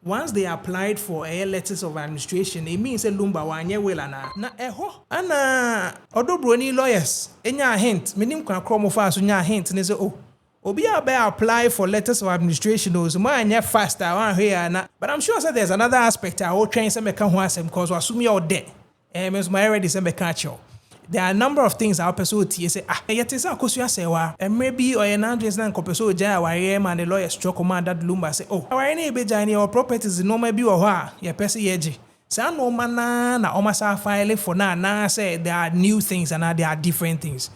once they applied for letters of administration, it means a Lumba wanye wela na eho ana odobroni lawyers enya hint minim kwa kromo fa so nya hint ne say obi apply for letters of administration so ma anya faster one here na, but I'm sure there's another aspect I will train some meka ho asem because assume you there means my already say meka cho. There are a number of things our person say yet is AKosua Serwaa and maybe or an address na kopeso ja wire man the lawyer stroke man Daddy Lumba say our any be jani or properties no maybe or ha ya person yeji say no man na omasa file for na say there are new things and there are different things.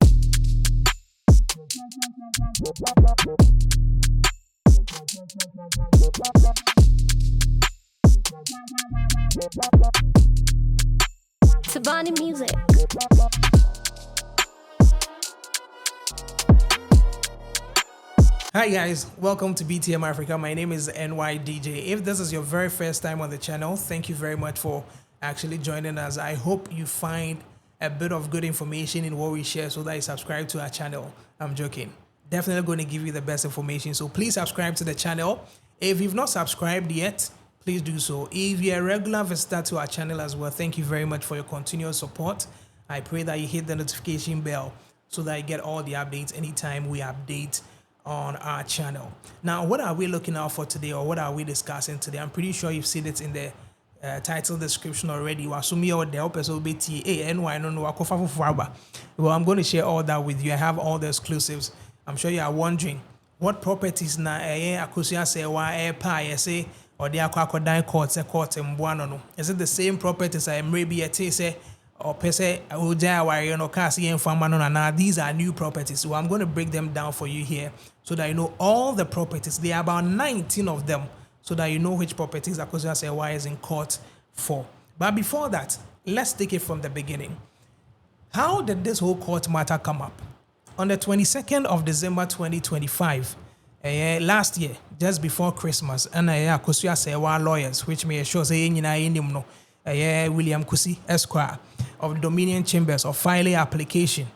Savani music. Hi guys, welcome to BTM Afrika. My name is NYDJ. If this is your very first time on the channel, thank you very much for actually joining us. I hope you find a bit of good information in what we share so that you subscribe to our channel. I'm joking. Definitely going to give you the best information. So please subscribe to the channel. If you've not subscribed yet, please do so. If you're a regular visitor to our channel as well, thank you very much for your continuous support. I pray that you hit the notification bell so that you get all the updates anytime we update on our channel. Now, what are we looking out for today, or what are we discussing today? I'm pretty sure you've seen it in the title description already. Well, I'm going to share all that with you. I have all the exclusives. I'm sure you are wondering what properties na AKosua Serwaa say or the akwakodan court mbuano. Is it the same properties I maybe say or pese uja wari no kasi enfamano na? These are new properties. So I'm going to break them down for you here so that you know all the properties. There are about 19 of them, so that you know which properties AKosua Serwaa is in court for. But before that, let's take it from the beginning. How did this whole court matter come up? On the 22nd of December 2025, last year, just before Christmas, and AKosua Serwaa lawyers, which may show say William Kusi Esquire of the Dominion Chambers of filing application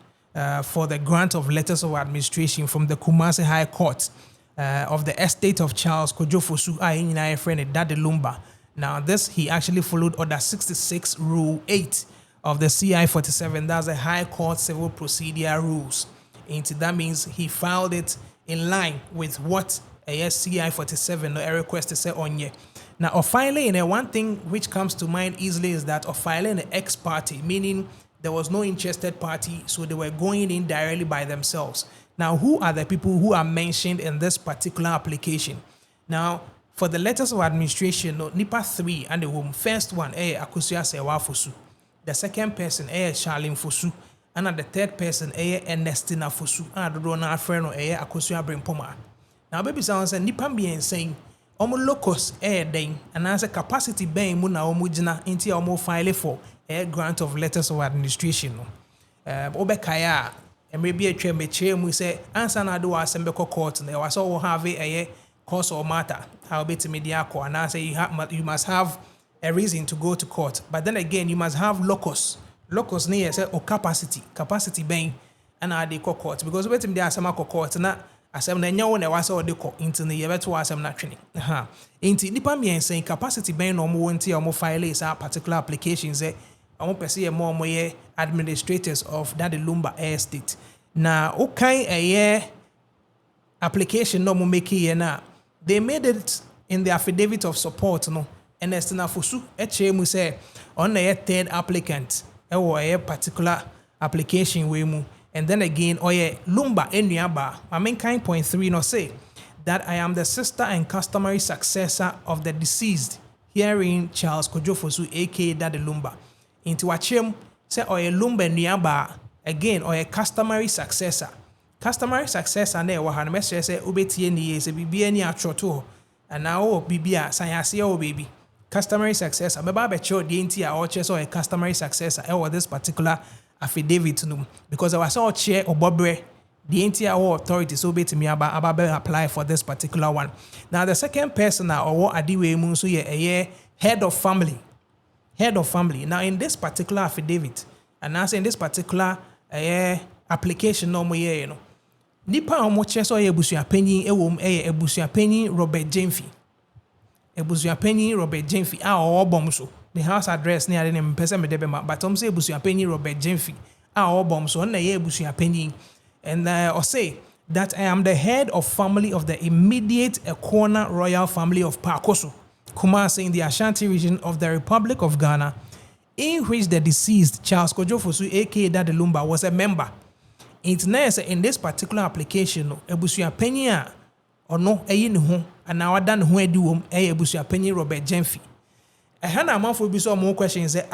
for the grant of letters of administration from the Kumasi High Court of the estate of Charles Kojofosu a friend Daddy Lumba. Now this, he actually followed Order 66 Rule 8 of the CI 47. That's the High Court Civil Procedure Rules. And that means he filed it in line with what a CI 47 a request to say on ye. Now, of filing one thing which comes to mind easily is that of filing an ex party, meaning there was no interested party, so they were going in directly by themselves. Now, who are the people who are mentioned in this particular application? Now, for the letters of administration, NIPA 3 and the womb, first one, AKosua Serwaa Fosu. The second person, Charlene Fosu. And the third person, Ernestina Fosu. And the other friend, AKosua Brimpoma. Now, baby sounds and NIPA being saying, omo locus den and as a capacity ben mu na omo gina into omo file for a grant of letters of administration no obekaya e maybe a tremeche mu say answer na do assemble court na was all have a cause or matter how bit media ko and say you must have a reason to go to court, but then again you must have locus near say or capacity ben and they court because wait there asema court na asem na nya wo na wasa ode ko into ne yebeto asem na twene into nipa me saying capacity ben no mo wonti o file is a particular applications omo pese ye mo ye administrators of Daddy Lumba estate na okan application no mo make ye na they made it in the affidavit of support no Ernestina Fosu mu say on the third applicant a particular application we mu. And then again, Lumba Enyaba, I mean kind point 3 no say that I am the sister and customary successor of the deceased, herein Charles Kojofosu, aka Daddy Lumba. Into Wachem, say Lumba Enyaba, again, customary successor. Customary successor, ne wahan message say Ubeti ni se bibi ni atroto, and now bibia sayasi baby. Customary successor, Baba Becho, the intia or chess or a customary successor, or this particular affidavit no, because I was all chair or bobre the entire authority so be to me about apply for this particular one. Now the second person or what adiwe mu so ye head of family. Now in this particular affidavit and also in this particular application no mo ye no nipa omo che so ye busua panyin ewom ebusua panyin Robert Jemfi. ebusuapanyin Robert Jemfi a ɔwɔ so the house address ne ade ne mpɛsɛ me debe ma but say ebusuapanyin Robert Jemfi a ɔwɔ so na ye ebusuapanyin and or say that I am the head of family of the immediate Ekona royal family of AKosua Kumasi in the Ashanti region of the Republic of Ghana, in which the deceased Charles Kojo Fosu aka Daddy Lumba was a member. It's nice in this particular application, ebusuapanyin a ɔno ɛyi ne ho ana wada ne ho adi wom ɛyɛ ebusuapanyin Robert Jemfi. Ɛha na amanfo bi so ɔmo question sɛ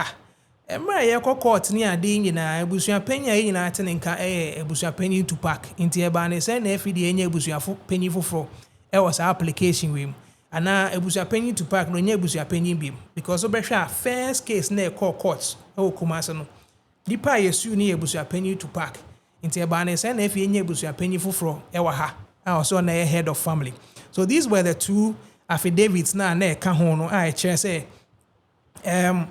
emra ye kɔ court ni ade nyina ebusuapanyin a nyina te ne nka ebusuapanyin to park nti eba ne sɛ na afidi enye ebusuafo panyin foforo ɛwɔ sa application wem ana ebusuapanyin to park no nye ebusuapanyin biem because obɛhwɛ a first case na ɛkɔ court ɛwɔ Kumasi no nipa yesu ni ebusuapanyin to park nti eba ne sɛ na afidi enye ebusuapanyin foforo ɛwɔ ha a also na head of family. So these were the two affidavits na ɛka ho no a ɛkyerɛ sɛ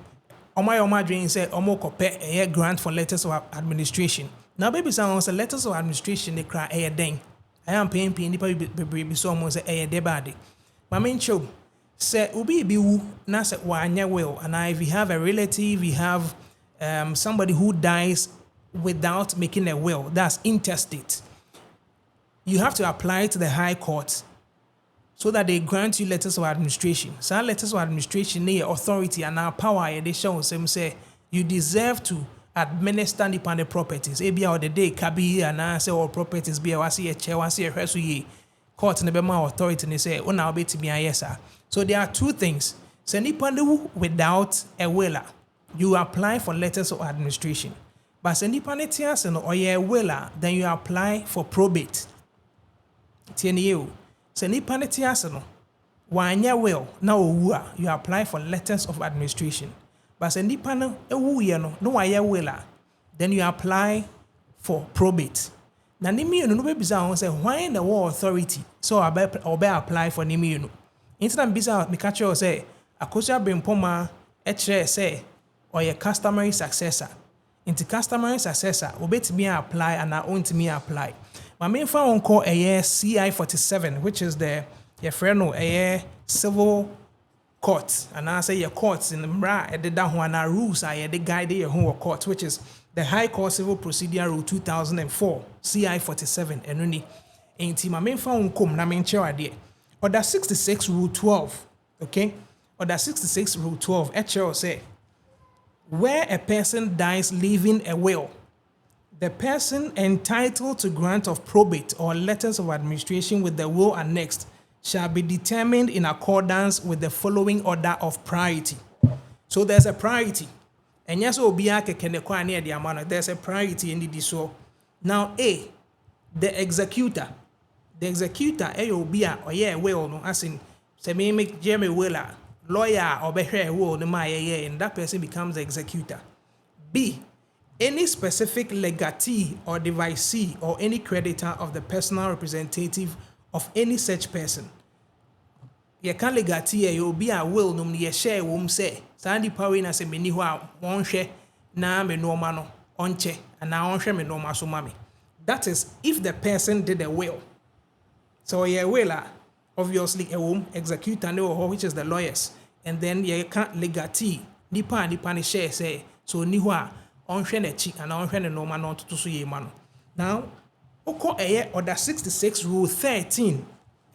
Oma dream say omo kope a grant for letters of administration. Now baby sound say letters of administration they cry a ding. I am paying nipa be so almost a debade. My main show say ubi be wu na say wanya will and if you have a relative, you have somebody who dies without making a will, that's intestate. You have to apply to the High Court so that they grant you letters of administration. So letters of administration need authority and our power. They show them say you deserve to administer the properties. Ebia or the day kabi and I say all properties be a wasi a chair wasi a resu ye court ne bema authority and they say oh now beti be a yes sir. So there are two things. So nipandu without a willer, you apply for letters of administration. But se nipanetias no or ye willer, then you apply for probate. Tieni you. Se nipa ne te ase no wanya will na owu a you apply for letters of administration. But se nipa no ewu ye no wanya will a then you apply for probate. Na nimi no be bisa ho say why the war authority so obe apply for nimi no. Instead bisa me catch you say Akosua Brempoma kire say oye customary successor. Into customary successor obetimi apply and na ontimi apply. My main phone call a CI 47, which is the your friend a civil court, and I say your courts in the Mra at the Dahuana rules are the guide your home court, which is the High Court Civil Procedure Rule 2004, CI 47, and only ain't my main phone come na main chair idea. Or that 66 Rule 12, okay? Or that 66 Rule 12, HL say where a person dies leaving a will, the person entitled to grant of probate or letters of administration with the will annexed shall be determined in accordance with the following order of priority. So there's a priority. And yes, there's a priority in the so. Now, A, the executor. The executor, will no, as in, say, make Jeremy Willer, lawyer or better will, and that person becomes the executor. B, any specific legatee or devisee or any creditor of the personal representative of any such person. Ye can legatee you be a will no ye share wom say sandy power na se meni ho a wonhwe na me no ma no onche and na wonhwe me no ma so mami. That is if the person did a will. So ye will obviously a wom executor no which is the lawyers, and then ye can legatee nipa ni share say so ni ho a onhwe na chi and onhwe ne no ma no to so ye ma no. Now oko order 66 rule 13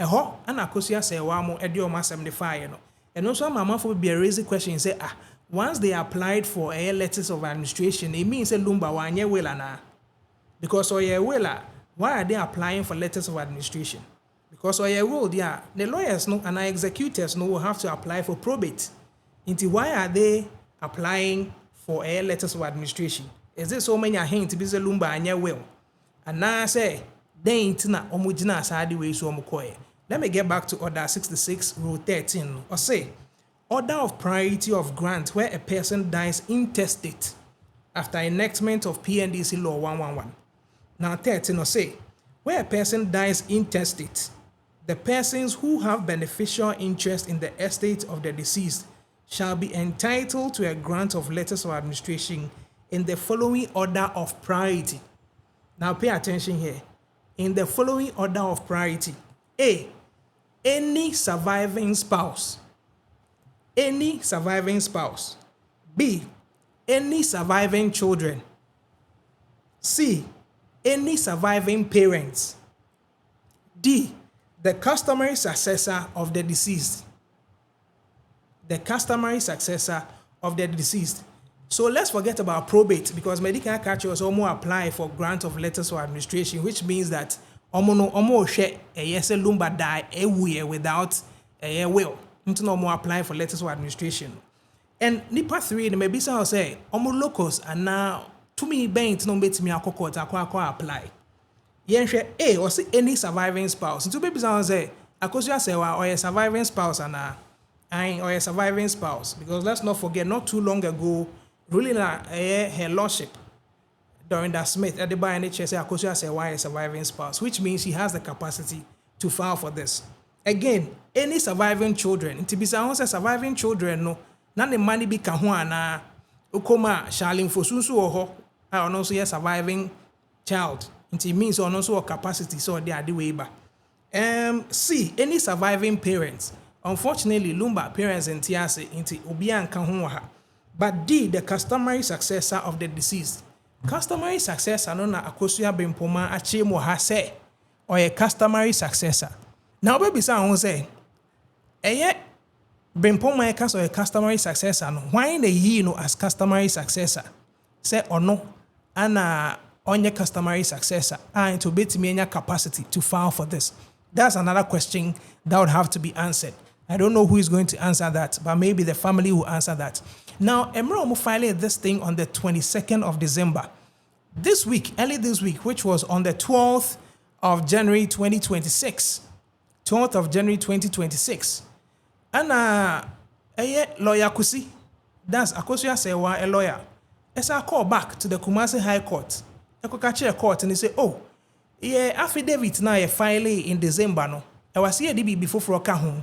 eho ana AKosua Serwaa mo ede o ma 75 no. And also mama for be raise the question say once they applied for letters of administration it means say Lumba wanye will na because oye will why are they applying for letters of administration? Because oye will the lawyers no and our executors no will have to apply for probate. Into why are they applying for letters of administration? Is there so many hint to be say Lumba anye will? And now say they ain't na omujina side way so omukoye. Let me get back to order 66 rule 13 or say order of priority of grant where a person dies intestate after enactment of PNDC law 111. Now 13 or say where a person dies intestate, the persons who have beneficial interest in the estate of the deceased shall be entitled to a grant of letters of administration in the following order of priority. Now pay attention here. In the following order of priority. A, any surviving spouse any surviving spouse. B, any surviving children. C, any surviving parents. D, the customary successor of the deceased. The customary successor of the deceased. So let's forget about probate, because medical catchers almost apply for grant of letters of administration, which means that almost share a yes Lumba die without a will. Into no more apply for letters of administration. And nipa 3, the maybe some say almost locals are now to me bank no bet me akoko apply. Yenhwe A or see any surviving spouse. Into baby some say AKosua Serwaa or a surviving spouse and or a surviving spouse, because let's not forget, not too long ago, ruling her lordship during that Smith at the by NHS AKosua Serwaa a surviving spouse, which means she has the capacity to file for this. Again, any surviving children, to be surviving children, no, none the money be kahuana, ukoma, shalin for sunsu or also a surviving child. It means also a capacity, so they are the way back. C, any surviving parents. Unfortunately, Lumba parents and Tiase into Obian Kahunwaha. But D, the customary successor of the deceased. Customary successor, no na AKosua Bempoma Achemo Hase, or a customary successor. Now, baby, someone say, Bempoma or a customary successor. No, why the ye no as customary successor? Say or no, and on your customary successor, and to bet me any capacity to file for this. That's another question that would have to be answered. I don't know who is going to answer that, but maybe the family will answer that. Now, Emro filed this thing on the 22nd of December. This week, early this week, which was on the 12th of January 2026. 12th of January 2026. And lawyer Kusi, that's AKosua Serwaa, a lawyer. As I call back to the Kumasi High Court, I could catch a court and they say, oh, yeah, affidavit now a file in December. No, I was here DB before for a home.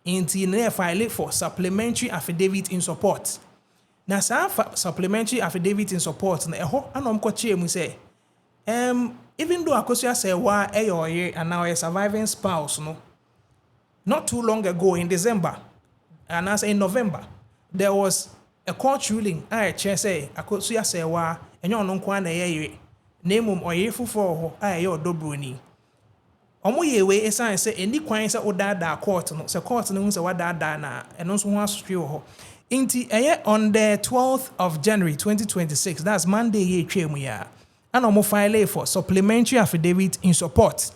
Into a file for supplementary affidavit in support. Now, supplementary affidavit in support. Na eho anom koche mu say, even though AKosua Serwaa and now a surviving spouse, no, not too long ago in December, and as in November, there was a court ruling. I say AKosua Serwaa and you non kwa na ye name or ye for your dobroni. Omo yewe esan say any kwan say oda court no, so court no say wada na eno so ho asotwe ho. Inti on the 12th of January 2026, that's Monday ye twemu ya. And omo file for supplementary affidavit in support.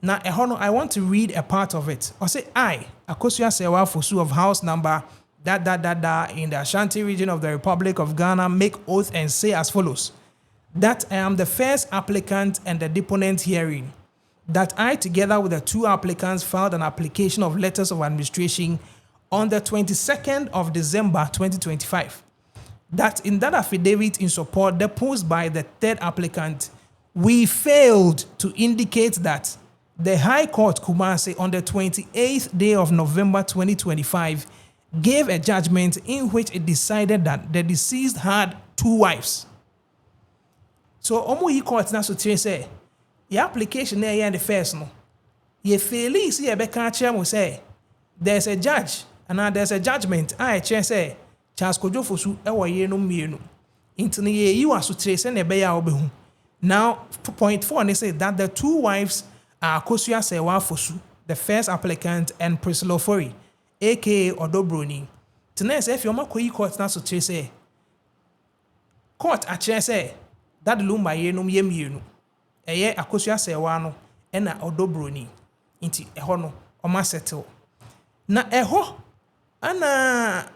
Now I want to read a part of it. I say I, AKosua Serwaa Fosu of house number in the Ashanti region of the Republic of Ghana, make oath and say as follows: that I am the first applicant and the deponent herein. That I, together with the two applicants, filed an application of letters of administration on the 22nd of December 2025. That in that affidavit in support deposed by the third applicant, we failed to indicate that the High Court Kumasi on the 28th day of November 2025 gave a judgment in which it decided that the deceased had two wives. So, Omo Yi Court na so say, your application there and the first no. You fail see a better will say there's a judge and there's a judgment. I say Charles Kojo Fosu ewa ye no mienu. Intini ye you are so trace and be ya obehu. Now point 4 and they say that the two wives are AKosua Serwaa Fosu, the first applicant, and Priscilla Ofori, aka Odobroni. Tene say if you ma Yi Court na so trace court a say Daddy Lumba ye no mienu. Eye AKosua Serwaa no ena Odobroni inti eho no oma settle na eho ana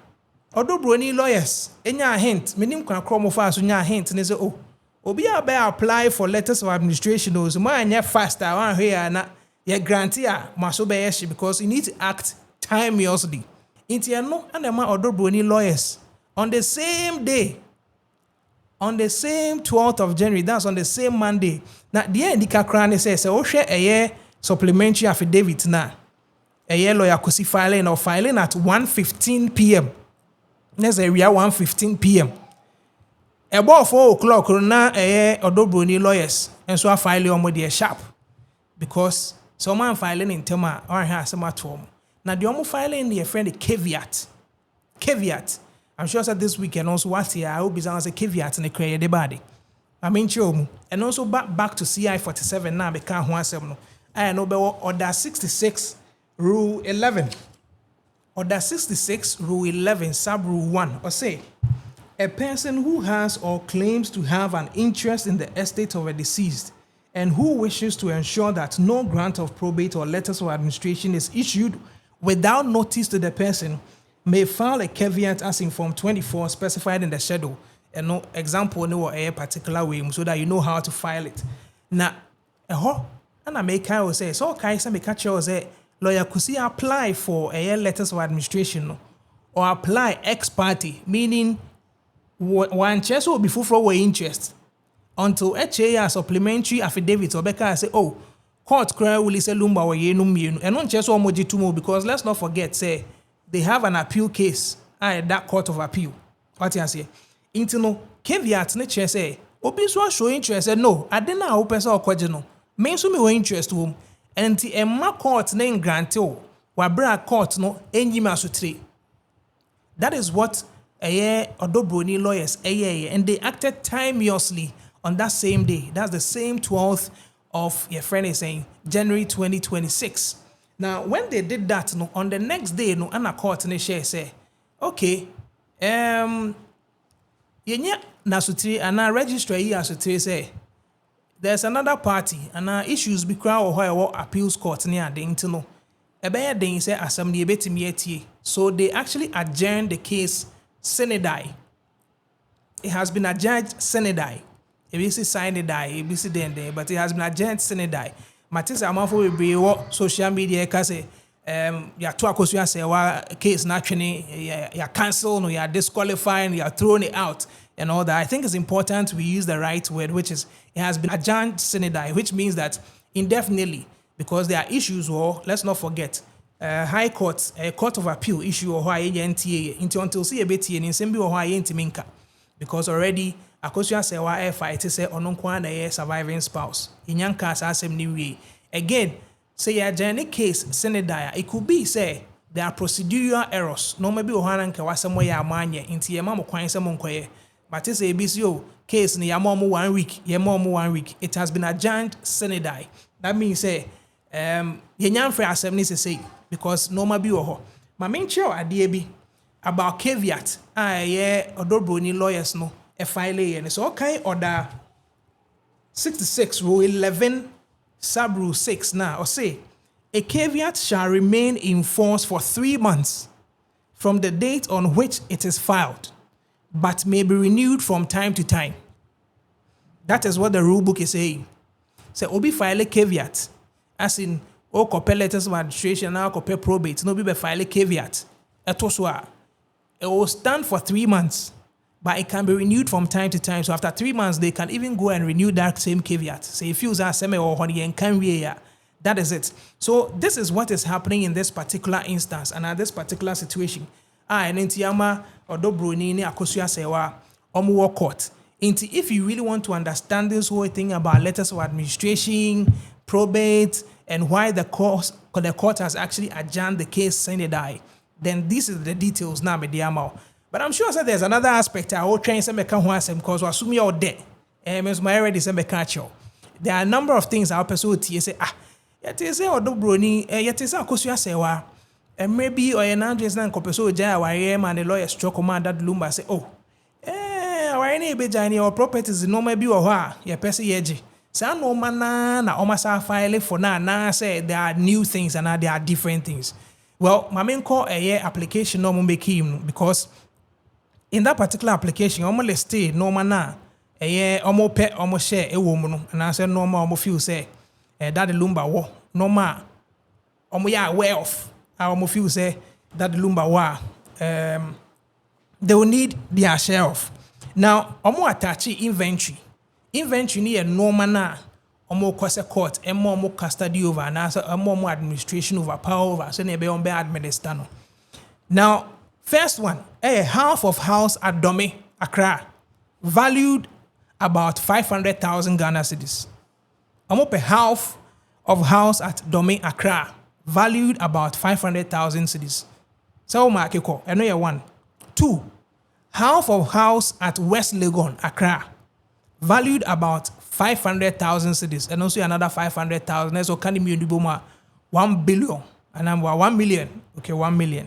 Odobroni lawyers enya hint menim kwa kromo fa so nya hint ne say oh obi abe apply for letters of administration o so ma anya faster one here na ye grantee a maso be yeshi, because you need to act timeously inti eno ana ma Odobroni lawyers on the same day, on the same 12th of January, that's on the same Monday. Now, the end the says, oh, share a year supplementary affidavit now. A year lawyer Kusi filing or filing at 1:15 p.m. Next area 1:15 p.m. About 4 o'clock, now a year Odobroni lawyers, and so I file on with the sharp. Because someone filing in Tema or has some at home. Now, the only filing the friend the caveat. caveat. I'm sure that this weekend also what here I hope is a caveat in the create the body. I mean sure. And also back to CI 47 now because one seven. I know order 66 rule 11. Order 66 rule 11 sub rule 1 or say a person who has or claims to have an interest in the estate of a deceased and who wishes to ensure that no grant of probate or letters of administration is issued without notice to the person may file a caveat as in Form 24 specified in the schedule. And no example no a particular way so that you know how to file it. Now, and I make I will say so Kaisa make catch say lawyer could see apply for a letters of administration or apply ex parte, meaning one chest will be full for interest until HA supplementary affidavit or Becca say, oh, court cry will say Lumba or Yenum and not just one moji tumo because let's not forget, say they have an appeal case at that court of appeal. What you say? Into no caveat nature say, Obinswa show interest, said no, I didn't know person or quadrino. Main so me interest home and the Emma court name granto, Wabra court no any masutri. That is what Odobroni lawyers and they acted timeously on that same day. That's the same 12th of your friend is saying January 2026. Now when they did that on the next day Anna court and share say okay yenya nasutri and our registrar here asutri say there's another party and our issues be crowd or appeals court near the internal ebe den say assembly betimi etie. So they actually adjourned the case Senedai. It has been adjourned Senedai. ABC signed die, ABC then, but it has been adjourned Senedai. Matisse Amanfo will be what social media can say. Ya to AKosua Serwaa case naturally, you cancel, or you disqualifying, you throwing it out, and all that. I think it's important we use the right word, which is it has been adjourned Senedai, which means that indefinitely, because there are issues. Or let's not forget. High Court, a court of appeal issue or why NTA until see a bit in Simbi or why minka because already AKosua Serwaa fight say ononkwa na surviving spouse. Inyanka asem ni way. Again, say a journey case Senedaya, it could be say there are procedural errors. No maybe ohana nka wasemo ya amanye inti ye mamo kwan semo nkoye. But it's a BCO case ni yamomo 1 week, yamomo 1 week. It has been adjourned Senedai. That means say yenyan free assembly say because no mabi oho. My main show adie about caveat odobroni lawyers no a file and so okay order 66 rule 11 sub rule 6 now or say a caveat shall remain in force for 3 months from the date on which it is filed but may be renewed from time to time. That is what the rule book is saying. So obi file a caveat as in o copy letters of administration now copy probate no be file a caveat etoswa it will stand for 3 months but it can be renewed from time to time. So after 3 months they can even go and renew that same caveat. So if you use semi or honey and can that is it. So this is what is happening in this particular instance and at this particular situation. And Ntiyama Odobroni ni AKosua Serwaa omuwo court. If you really want to understand this whole thing about letters of administration, probate, and why the court has actually adjourned the case Senedai, then this is the details now with the amount. But I'm sure that there's another aspect I will train some because we assume you're dead. My already some there are a number of things our person say yet is Odobroni yet is AKosua Serwaa and maybe or an address and copeso jaya and the lawyer stroke command Daddy Lumba say any bejani or properties no maybe or ya person yeji. So no man na omasa file for na say there are new things and there are different things. Well, my main call a application no make him because in that particular application, almost stay no man a year almost pet almost share a woman and I said no more almost feel say Daddy Lumba war no ma almost ya aware of I almost feel say Daddy Lumba war they will need their share of. Now, almost attach inventory. Inventory ni a normal na almost kwase court and more custody over and also more administration over power over so nebe on be administer no. Now, first one, a half of house at Dome, Accra, valued about 500,000 Ghana cedis. Almost a half of house at Dome, Accra, valued about 500,000 cedis. So, Markiko, I know you one. 2, half of house at West Legon, Accra, valued about 500,000 cedis, and also another 500,000. So can you do 1 billion and I'm 1 million. Okay, 1 million.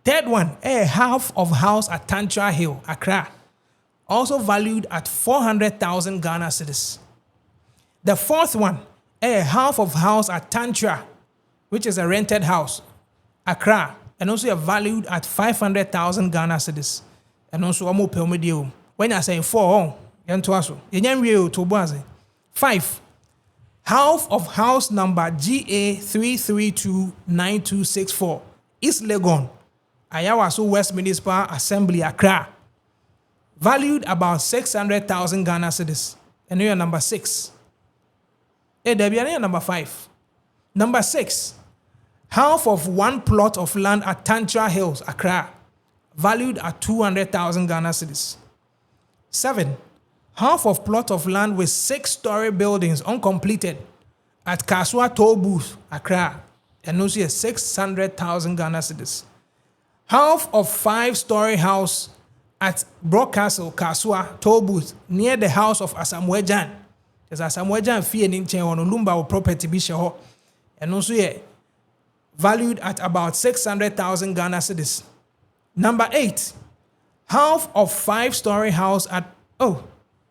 Third one, a half of house at Tantra Hill, Accra, also valued at 400,000 Ghana cedis. The fourth one, a half of house at Tantra, which is a rented house, Accra, and also valued at 500,000 Ghana cedis. And also amo pe medium. When I say 4, to 5, half of house number GA3329264, East Legon, Ayawaso West Municipal Assembly, Accra, valued about 600,000 Ghana cedis. And you're number 6. Number 5. Number 6, half of one plot of land at Tantra Hills, Accra, valued at 200,000 Ghana cedis. 7, half of plot of land with 6-story buildings uncompleted at AKosua Toll Booth, Accra, and also 600,000 Ghana cedis. Half of 5-story house at Broadcastle, AKosua Toll Booth, near the house of Asamoah. There's Asamoah fee in Lumba or property bisho, and also valued at about 600,000 Ghana cedis. Number 8, half of 5-story house at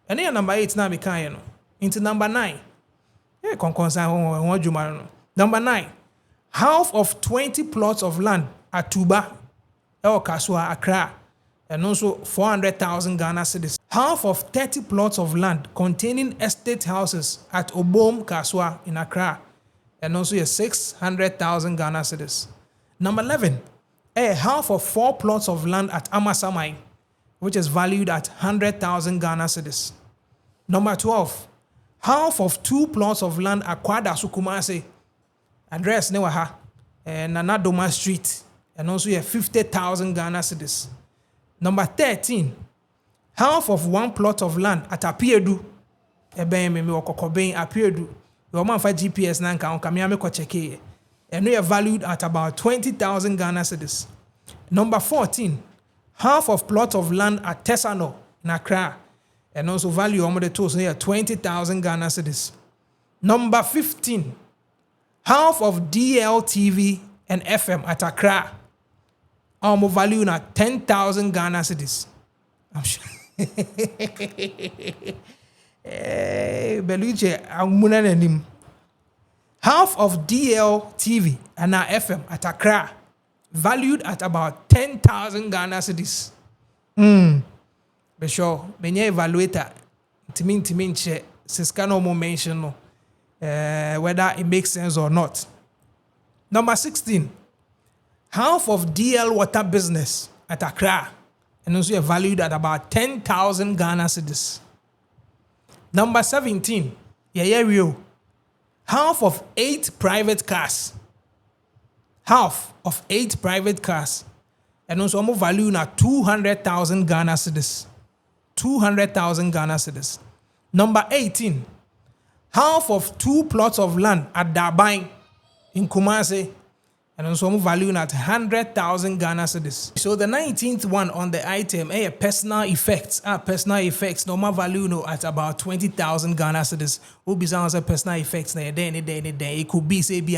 and then number 8 now become into number 9. Number 9, half of 20 plots of land at Tuba, AKosua, Accra, and also 400,000 Ghana cedis. Half of 30 plots of land containing estate houses at Obom, AKosua in Accra, and also 600,000 Ghana cedis. Number 11, half of 4 plots of land at Amasamai, which is valued at 100,000 Ghana cedis. Number 12, half of 2 plots of land at Kwada Sukumase, address Newaha, and Nanadoma Street, and also 50,000 Ghana cedis. Number 13, half of 1 plot of land at Apiedu, Apiedu, your man for GPS nanka on Kamiame Kocheke, and we are valued at about 20,000 Ghana cedis. Number 14, half of plot of land at Tesano in Accra, and also value on the tools near 20,000 Ghana cedis. Number 15, half of DLTV and FM at Accra, almost value at 10,000 Ghana cedis. I'm sure. Beluche, I'm half of DLTV and FM at Accra, valued at about 10,000 Ghana cedis. Be sure, menye evaluator, timin che, siskano mo mention no, whether it makes sense or not. Number 16, half of DL water business at Accra, and also valued at about 10,000 Ghana cedis. Number 17, Rio, half of 8 private cars. Half of 8 private cars. And also value na 200,000 Ghana cedis. 200,000 Ghana cedis. Number 18, half of 2 plots of land at Dabain in Kumasi, and also value at 100,000 Ghana cedis. So the 19th one on the item, personal effects. Personal effects, normal value no at about 20,000 Ghana cedis. Will be some personal effects na day. It could be say be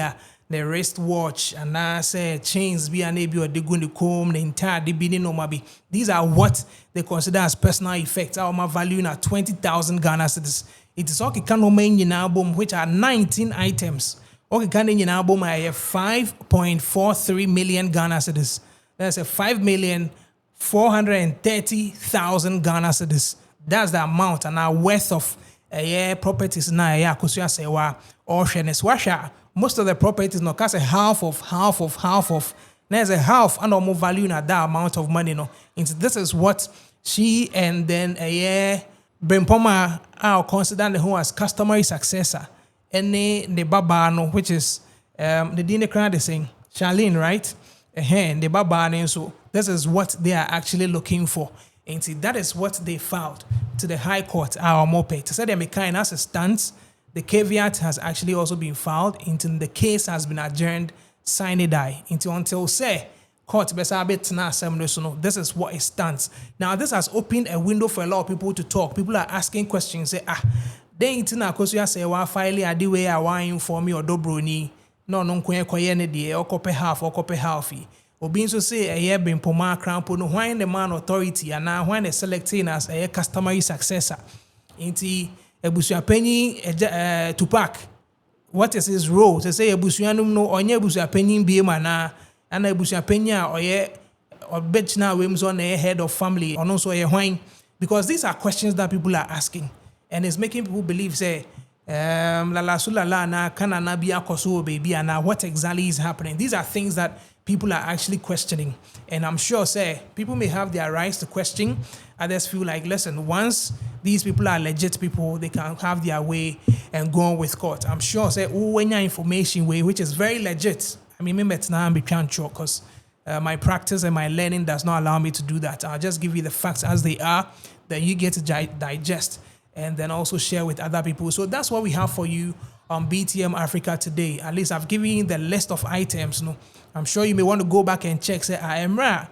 the wrist watch and I say chains be an or they going to comb the entire the no mabi. These are what they consider as personal effects. Our value at 20,000 Ghana cedis. It is okay can remain in album which are 19 items. Okay, can in album I have 5.43 million Ghana cedis. That's a 5,430,000 Ghana cedis. That's the amount and our worth of properties now. AKosua Serwaa or Shenes Washa. Most of the properties no cast a half of. There's a half and more value at that amount of money. No, and this is what she and then Brempoma are considered the who as customary successor. And the Baba no, which is the Dine crowd is saying Charlene, right? The Baba so this is what they are actually looking for. And see, that is what they filed to the High Court. Our mope to say they make kind as a stance. The caveat has actually also been filed into the case has been adjourned sine die into until say court besa bit na assembly so no. This is what it stands. Now this has opened a window for a lot of people to talk. People are asking questions, say then itina AKosua Serwaa file ade way a wan inform me or dobroni no nkwen koye ne de okope half obi nso say eye bempoma crampo no when the man authority and now when they selecting as a customary successor inti ebusuapanyin Tupac. What is his role? To say ebusuanum no onye ebusuapanyin bi ma na ana ebusuapanyin a oye obetna wems on a head of family or also a hwan, because these are questions that people are asking and it's making people believe say lala sulala na kana na bi akoso baby and what exactly is happening. These are things that people are actually questioning, and I'm sure say people may have their rights to question. Others feel like, listen, once these people are legit people, they can have their way and go on with court. I'm sure say when your information way, which is very legit. I mean, because my practice and my learning does not allow me to do that. I'll just give you the facts as they are, then you get to digest and then also share with other people. So that's what we have for you on BTM Afrika today. At least I've given you the list of items. No, I'm sure you may want to go back and check. Say, I am right.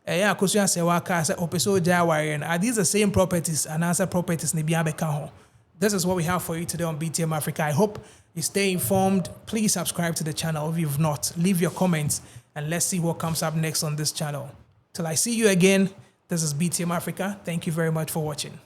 AKosua Serwaa say opeso jawarian. Are these the same properties and answer properties ni biabeka ho? This is what we have for you today on BTM Afrika. I hope you stay informed. Please subscribe to the channel if you've not. Leave your comments and let's see what comes up next on this channel. Till I see you again, this is BTM Afrika. Thank you very much for watching.